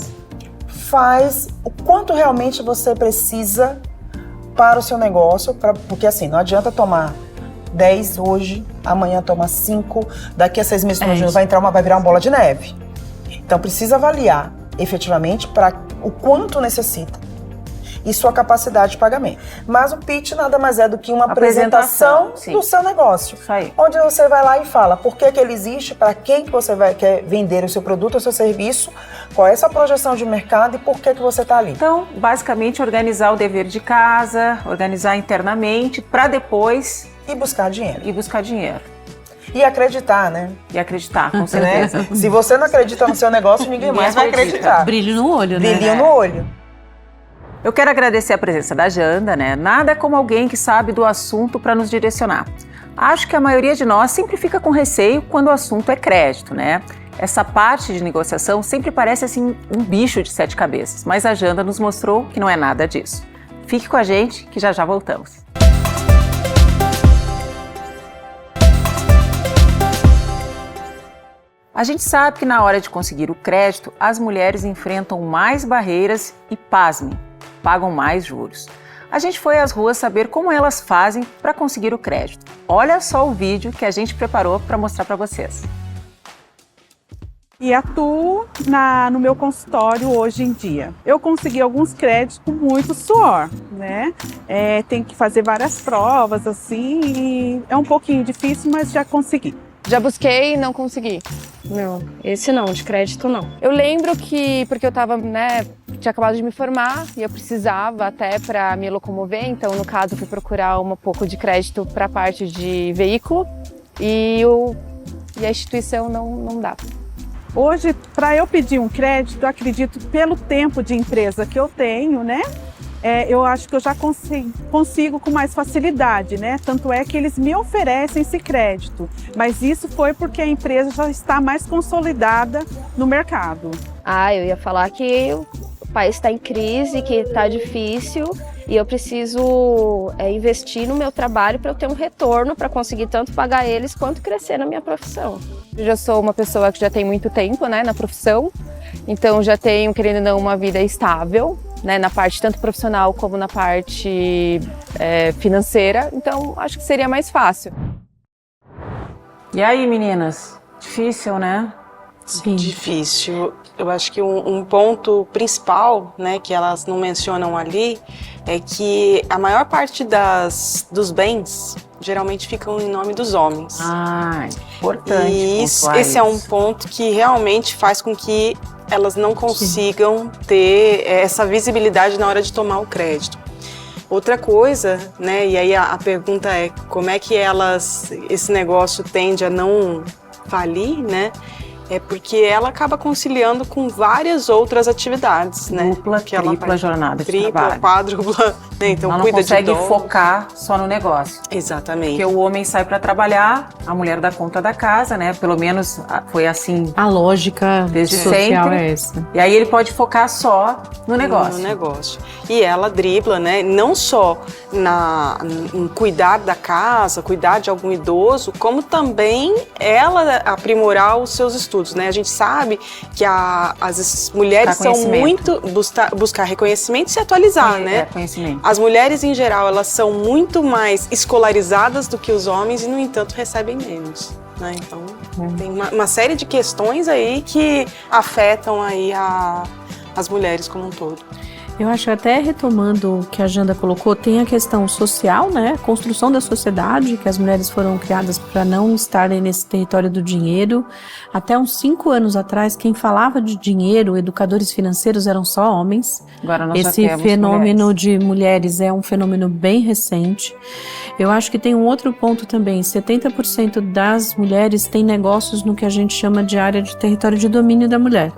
faz o quanto realmente você precisa para o seu negócio, porque assim, não adianta tomar 10 hoje, amanhã toma 5, daqui a 6 meses vai virar uma bola de neve. Então precisa avaliar efetivamente para o quanto necessita e sua capacidade de pagamento. Mas o pitch nada mais é do que uma apresentação do seu negócio. Isso aí. Onde você vai lá e fala por que ele existe, para quem que você quer vender o seu produto ou seu serviço, qual é essa projeção de mercado e por que você está ali. Então, basicamente, organizar o dever de casa, organizar internamente, para depois... E buscar dinheiro. E acreditar, né? E acreditar, com certeza. Né? Se você não acredita no seu negócio, ninguém mais vai acreditar. Brilho no olho, né? Brilhinho no olho. Eu quero agradecer a presença da Janda, né? Nada como alguém que sabe do assunto para nos direcionar. Acho que a maioria de nós sempre fica com receio quando o assunto é crédito, né? Essa parte de negociação sempre parece assim um bicho de 7 cabeças, mas a Janda nos mostrou que não é nada disso. Fique com a gente que já voltamos. A gente sabe que na hora de conseguir o crédito, as mulheres enfrentam mais barreiras e, pasmem, pagam mais juros. A gente foi às ruas saber como elas fazem para conseguir o crédito. Olha só o vídeo que a gente preparou para mostrar para vocês. E atuo no meu consultório hoje em dia. Eu consegui alguns créditos com muito suor, né? Tem que fazer várias provas, assim, e é um pouquinho difícil, mas já consegui. Já busquei e não consegui. Não, esse não, de crédito não. Eu lembro que, porque eu tava, tinha acabado de me formar e eu precisava até para me locomover, então no caso eu fui procurar um pouco de crédito para a parte de veículo e a instituição não dá. Hoje, para eu pedir um crédito, eu acredito pelo tempo de empresa que eu tenho, né? Eu acho que eu já consigo com mais facilidade, né? Tanto é que eles me oferecem esse crédito, mas isso foi porque a empresa já está mais consolidada no mercado. Eu ia falar que o país está em crise, que está difícil e eu preciso investir no meu trabalho para eu ter um retorno, para conseguir tanto pagar eles quanto crescer na minha profissão. Eu já sou uma pessoa que já tem muito tempo, né, na profissão, então já tenho, querendo ou não, uma vida estável, né, na parte tanto profissional como na parte financeira, então acho que seria mais fácil. E aí, meninas? Difícil, né? Sim. Difícil. Eu acho que um ponto principal, né, que elas não mencionam ali, é que a maior parte dos bens, geralmente ficam em nome dos homens. Ah, importante. E esse é um ponto que realmente faz com que elas não consigam ter essa visibilidade na hora de tomar o crédito. Outra coisa, né, e aí a pergunta é como é que esse negócio tende a não falir, né? É porque ela acaba conciliando com várias outras atividades, né? Dupla, tripla jornada de trabalho. Quádrupla, né? Então ela não cuida consegue de focar só no negócio. Exatamente. Porque o homem sai para trabalhar, a mulher dá conta da casa, né? Pelo menos foi assim. A lógica desde social sempre. É essa. E aí ele pode focar só no negócio. No negócio. E ela dribla, né? Não só em cuidar da casa, cuidar de algum idoso, como também ela aprimorar os seus estudos. Né? A gente sabe que as mulheres são muito buscar reconhecimento e se atualizar, né? Conhecimento. As mulheres em geral, elas são muito mais escolarizadas do que os homens e, no entanto, recebem menos. Né? Então, tem uma série de questões aí que afetam aí as mulheres como um todo. Eu acho, até retomando o que a Janda colocou, tem a questão social, né? Construção da sociedade, que as mulheres foram criadas para não estarem nesse território do dinheiro. Até uns 5 anos atrás, quem falava de dinheiro, educadores financeiros, eram só homens. Agora nós Esse já temos fenômeno mulheres. de mulheres é um fenômeno bem recente. Eu acho que tem um outro ponto também. 70% das mulheres têm negócios no que a gente chama de área de território de domínio da mulher.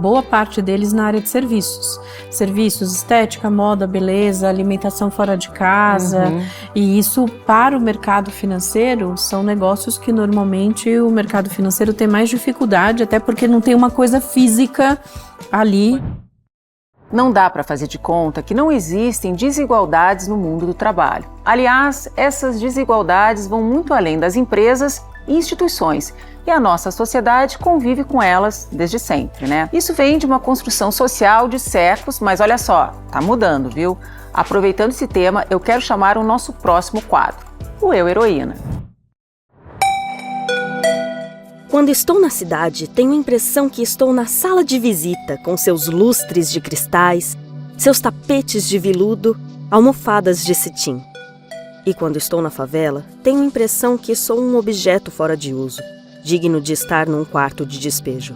Boa parte deles na área de serviços. Serviços, estética, moda, beleza, alimentação fora de casa. E isso, para o mercado financeiro, são negócios que normalmente o mercado financeiro tem mais dificuldade, até porque não tem uma coisa física ali. Não dá para fazer de conta que não existem desigualdades no mundo do trabalho. Aliás, essas desigualdades vão muito além das empresas e instituições, e a nossa sociedade convive com elas desde sempre, né? Isso vem de uma construção social de séculos, mas olha só, tá mudando, viu? Aproveitando esse tema, eu quero chamar o nosso próximo quadro, o Eu Heroína. Quando estou na cidade, tenho a impressão que estou na sala de visita, com seus lustres de cristais, seus tapetes de veludo, almofadas de cetim. E quando estou na favela, tenho a impressão que sou um objeto fora de uso, digno de estar num quarto de despejo.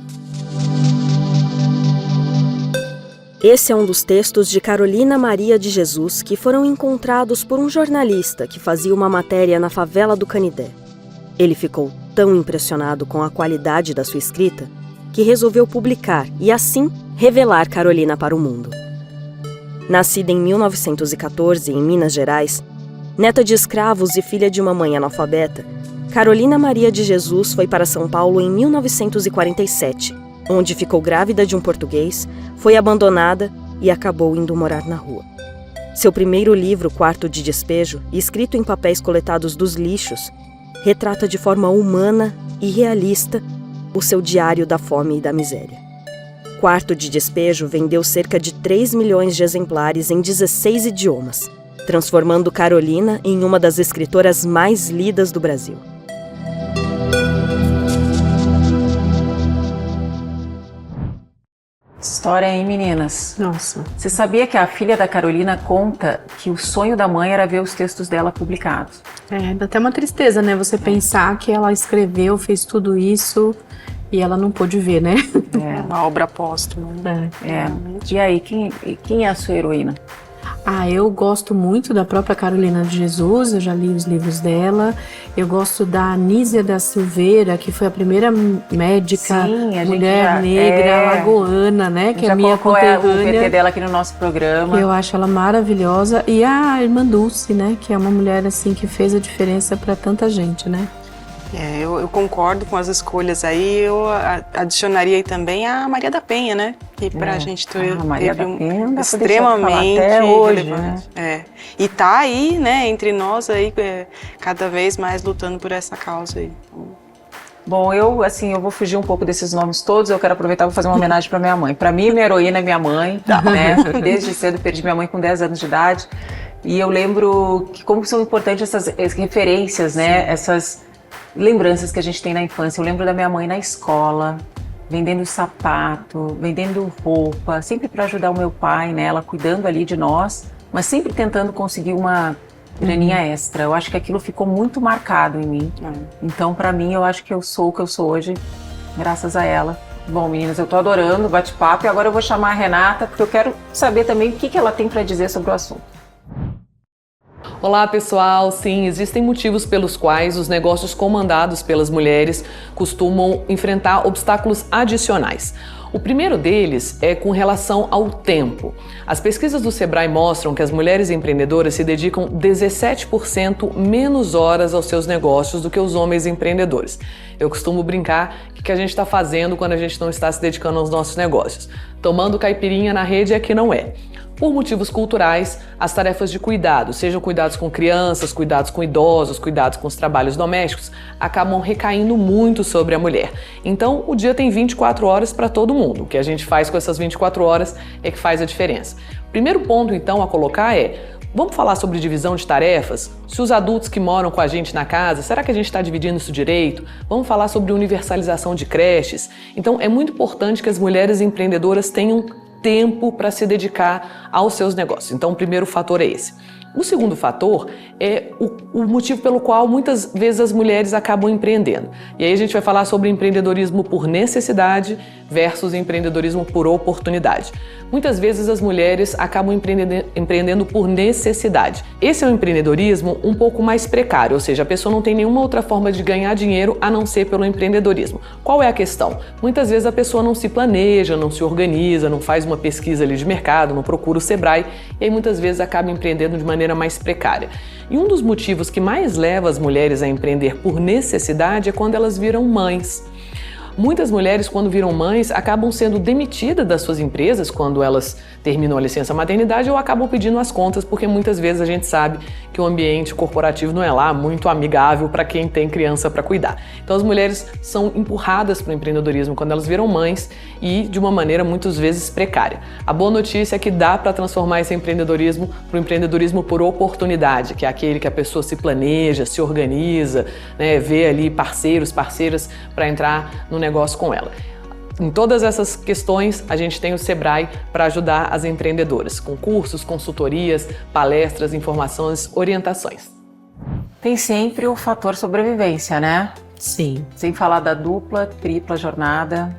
Esse é um dos textos de Carolina Maria de Jesus que foram encontrados por um jornalista que fazia uma matéria na favela do Canidé. Ele ficou tão impressionado com a qualidade da sua escrita que resolveu publicar e, assim, revelar Carolina para o mundo. Nascida em 1914 em Minas Gerais, neta de escravos e filha de uma mãe analfabeta, Carolina Maria de Jesus foi para São Paulo em 1947, onde ficou grávida de um português, foi abandonada e acabou indo morar na rua. Seu primeiro livro, Quarto de Despejo, escrito em papéis coletados dos lixos, retrata de forma humana e realista o seu diário da fome e da miséria. Quarto de Despejo vendeu cerca de 3 milhões de exemplares em 16 idiomas, transformando Carolina em uma das escritoras mais lidas do Brasil. História, hein, meninas? Nossa. Você sabia que a filha da Carolina conta que o sonho da mãe era ver os textos dela publicados? Dá até uma tristeza, né? Você pensar que ela escreveu, fez tudo isso e ela não pôde ver, né? Uma obra póstuma. E aí, quem é a sua heroína? Eu gosto muito da própria Carolina de Jesus, eu já li os livros dela. Eu gosto da Anísia da Silveira, que foi a primeira médica, mulher negra, lagoana, né? Que é minha conterrânea. O PT dela aqui no nosso programa. Eu acho ela maravilhosa. E a irmã Dulce, né? Que é uma mulher assim que fez a diferença para tanta gente, né? Eu concordo com as escolhas aí. Eu adicionaria aí também a Maria da Penha, né? Que pra gente teve extremamente até hoje, relevante. Né? E tá aí, né, entre nós aí, cada vez mais lutando por essa causa aí. Bom, eu vou fugir um pouco desses nomes todos. Eu quero aproveitar e vou fazer uma homenagem para minha mãe. Para mim, minha heroína é minha mãe, né? Desde cedo perdi minha mãe com 10 anos de idade. E eu lembro que como são importantes essas referências, né? Essas lembranças que a gente tem na infância. Eu lembro da minha mãe na escola, vendendo sapato, vendendo roupa, sempre para ajudar o meu pai, né? Ela cuidando ali de nós, mas sempre tentando conseguir uma graninha extra. Eu acho que aquilo ficou muito marcado em mim. Então, para mim, eu acho que eu sou o que eu sou hoje, graças a ela. Bom, meninas, eu tô adorando o bate-papo e agora eu vou chamar a Renata, porque eu quero saber também o que ela tem para dizer sobre o assunto. Olá pessoal, sim, existem motivos pelos quais os negócios comandados pelas mulheres costumam enfrentar obstáculos adicionais. O primeiro deles é com relação ao tempo. As pesquisas do Sebrae mostram que as mulheres empreendedoras se dedicam 17% menos horas aos seus negócios do que os homens empreendedores. Eu costumo brincar que o que a gente está fazendo quando a gente não está se dedicando aos nossos negócios? Tomando caipirinha na rede é que não é. Por motivos culturais, as tarefas de cuidado, sejam cuidados com crianças, cuidados com idosos, cuidados com os trabalhos domésticos, acabam recaindo muito sobre a mulher. Então, o dia tem 24 horas para todo mundo. O que a gente faz com essas 24 horas é que faz a diferença. O primeiro ponto, então, a colocar é: vamos falar sobre divisão de tarefas? Se os adultos que moram com a gente na casa, será que a gente está dividindo isso direito? Vamos falar sobre universalização de creches? Então, é muito importante que as mulheres empreendedoras tenham tempo para se dedicar aos seus negócios. Então, o primeiro fator é esse. O segundo fator é o motivo pelo qual muitas vezes as mulheres acabam empreendendo. E aí a gente vai falar sobre empreendedorismo por necessidade versus empreendedorismo por oportunidade. Muitas vezes as mulheres acabam empreendendo por necessidade. Esse é um empreendedorismo um pouco mais precário, ou seja, a pessoa não tem nenhuma outra forma de ganhar dinheiro a não ser pelo empreendedorismo. Qual é a questão? Muitas vezes a pessoa não se planeja, não se organiza, não faz uma pesquisa ali de mercado, não procura o Sebrae, e aí muitas vezes acaba empreendendo de maneira mais precária. E um dos motivos que mais leva as mulheres a empreender por necessidade é quando elas viram mães. Muitas mulheres, quando viram mães, acabam sendo demitidas das suas empresas quando elas terminam a licença maternidade ou acabam pedindo as contas, porque muitas vezes a gente sabe que o ambiente corporativo não é lá muito amigável para quem tem criança para cuidar. Então as mulheres são empurradas para o empreendedorismo quando elas viram mães e de uma maneira muitas vezes precária. A boa notícia é que dá para transformar esse empreendedorismo para o empreendedorismo por oportunidade, que é aquele que a pessoa se planeja, se organiza, né, vê ali parceiras para entrar no negócio com ela. Em todas essas questões, a gente tem o Sebrae para ajudar as empreendedoras, com cursos, consultorias, palestras, informações, orientações. Tem sempre o fator sobrevivência, né? Sim. Sem falar da dupla, tripla jornada.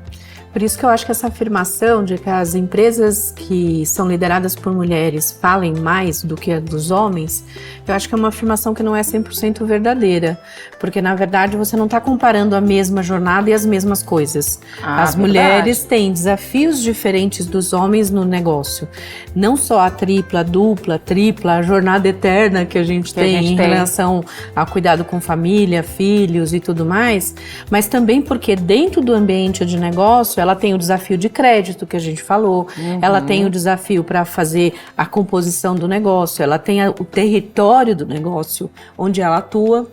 Por isso que eu acho que essa afirmação de que as empresas que são lideradas por mulheres falem mais do que a dos homens, eu acho que é uma afirmação que não é 100% verdadeira, porque na verdade você não está comparando a mesma jornada e as mesmas coisas. As mulheres têm desafios diferentes dos homens no negócio. Não só a tripla, a dupla, a tripla, a jornada eterna que a gente tem em relação ao cuidado com família, filhos e tudo mais, mas também porque dentro do ambiente de negócio ela tem o desafio de crédito que a gente falou, ela tem o desafio para fazer a composição do negócio, ela tem o território do negócio onde ela atua.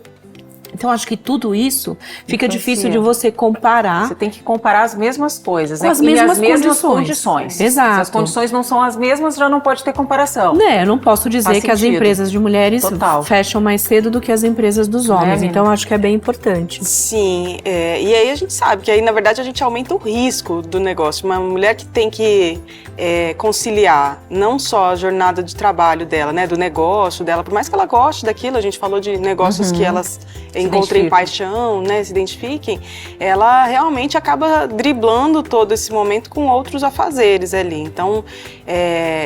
Então, acho que tudo isso fica difícil de você comparar. Você tem que comparar as mesmas coisas, com as mesmas condições. Exato. Se as condições não são as mesmas, já não pode ter comparação. Eu não posso dizer que as empresas de mulheres fecham mais cedo do que as empresas dos homens. Então, acho que é bem importante. Sim, e aí a gente sabe que aí, na verdade, a gente aumenta o risco do negócio. Uma mulher que tem que conciliar não só a jornada de trabalho dela, né, do negócio dela, por mais que ela goste daquilo, a gente falou de negócios que elas encontrem paixão, né, se identifiquem, ela realmente acaba driblando todo esse momento com outros afazeres ali. Então,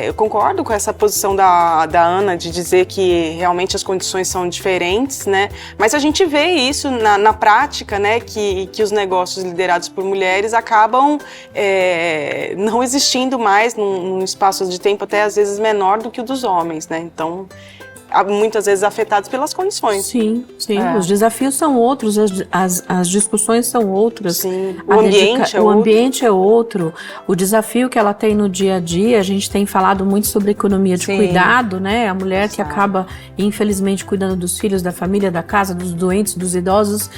eu concordo com essa posição da Ana de dizer que realmente as condições são diferentes, né, mas a gente vê isso na prática, né, que os negócios liderados por mulheres acabam não existindo mais num espaço de tempo até às vezes menor do que o dos homens, né, então muitas vezes afetados pelas condições. Sim. Os desafios são outros, as discussões são outras. Sim. O ambiente é outro. O desafio que ela tem no dia a dia, a gente tem falado muito sobre economia de cuidado, né? A mulher que acaba, infelizmente, cuidando dos filhos, da família, da casa, dos doentes, dos idosos.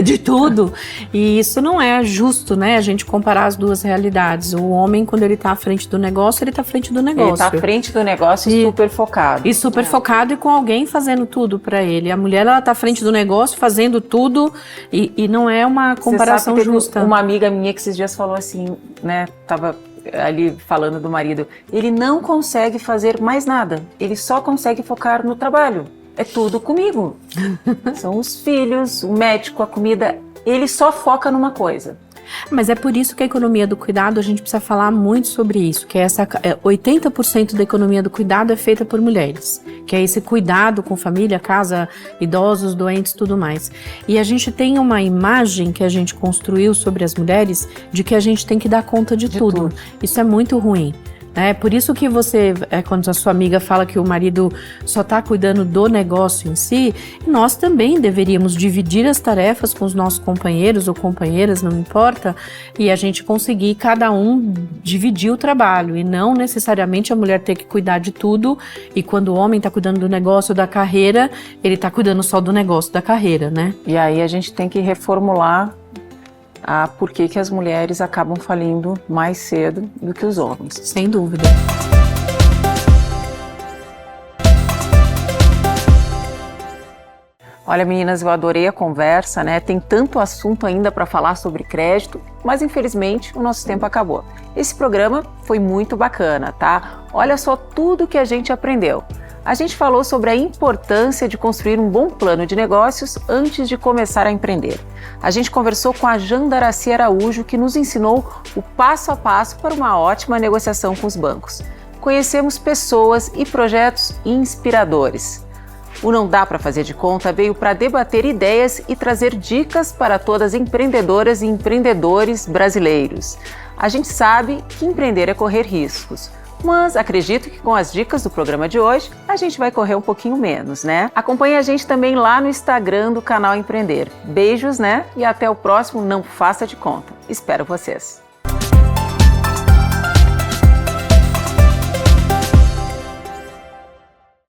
De tudo. E isso não é justo, né? A gente comparar as duas realidades. O homem, quando ele está à frente do negócio, ele está à frente do negócio. Ele está à frente do negócio e super focado. E super focado e com alguém fazendo tudo para ele. A mulher, ela tá à frente do negócio, fazendo tudo e não é uma comparação justa. Uma amiga minha que esses dias falou assim, né, tava ali falando do marido, ele não consegue fazer mais nada, ele só consegue focar no trabalho. é tudo comigo. São os filhos, o médico, a comida. Ele só foca numa coisa. Mas é por isso que a economia do cuidado, a gente precisa falar muito sobre isso, que 80% da economia do cuidado é feita por mulheres, que é esse cuidado com família, casa, idosos, doentes, tudo mais. E a gente tem uma imagem que a gente construiu sobre as mulheres de que a gente tem que dar conta de tudo. Isso é muito ruim. Por isso que você, quando a sua amiga fala que o marido só está cuidando do negócio em si, nós também deveríamos dividir as tarefas com os nossos companheiros ou companheiras, não importa, e a gente conseguir cada um dividir o trabalho e não necessariamente a mulher ter que cuidar de tudo e quando o homem está cuidando do negócio da carreira, ele está cuidando só do negócio da carreira, né? E aí a gente tem que reformular por que as mulheres acabam falindo mais cedo do que os homens. Sem dúvida. Olha, meninas, eu adorei a conversa, né? Tem tanto assunto ainda para falar sobre crédito, mas infelizmente o nosso tempo acabou. Esse programa foi muito bacana, tá? Olha só tudo que a gente aprendeu. A gente falou sobre a importância de construir um bom plano de negócios antes de começar a empreender. A gente conversou com a Jandaracy Araújo, que nos ensinou o passo a passo para uma ótima negociação com os bancos. Conhecemos pessoas e projetos inspiradores. O Não Dá Para Fazer de Conta veio para debater ideias e trazer dicas para todas as empreendedoras e empreendedores brasileiros. A gente sabe que empreender é correr riscos. Mas acredito que com as dicas do programa de hoje, a gente vai correr um pouquinho menos, né? Acompanhe a gente também lá no Instagram do canal Empreender. Beijos, né? E até o próximo Não Faça de Conta. Espero vocês!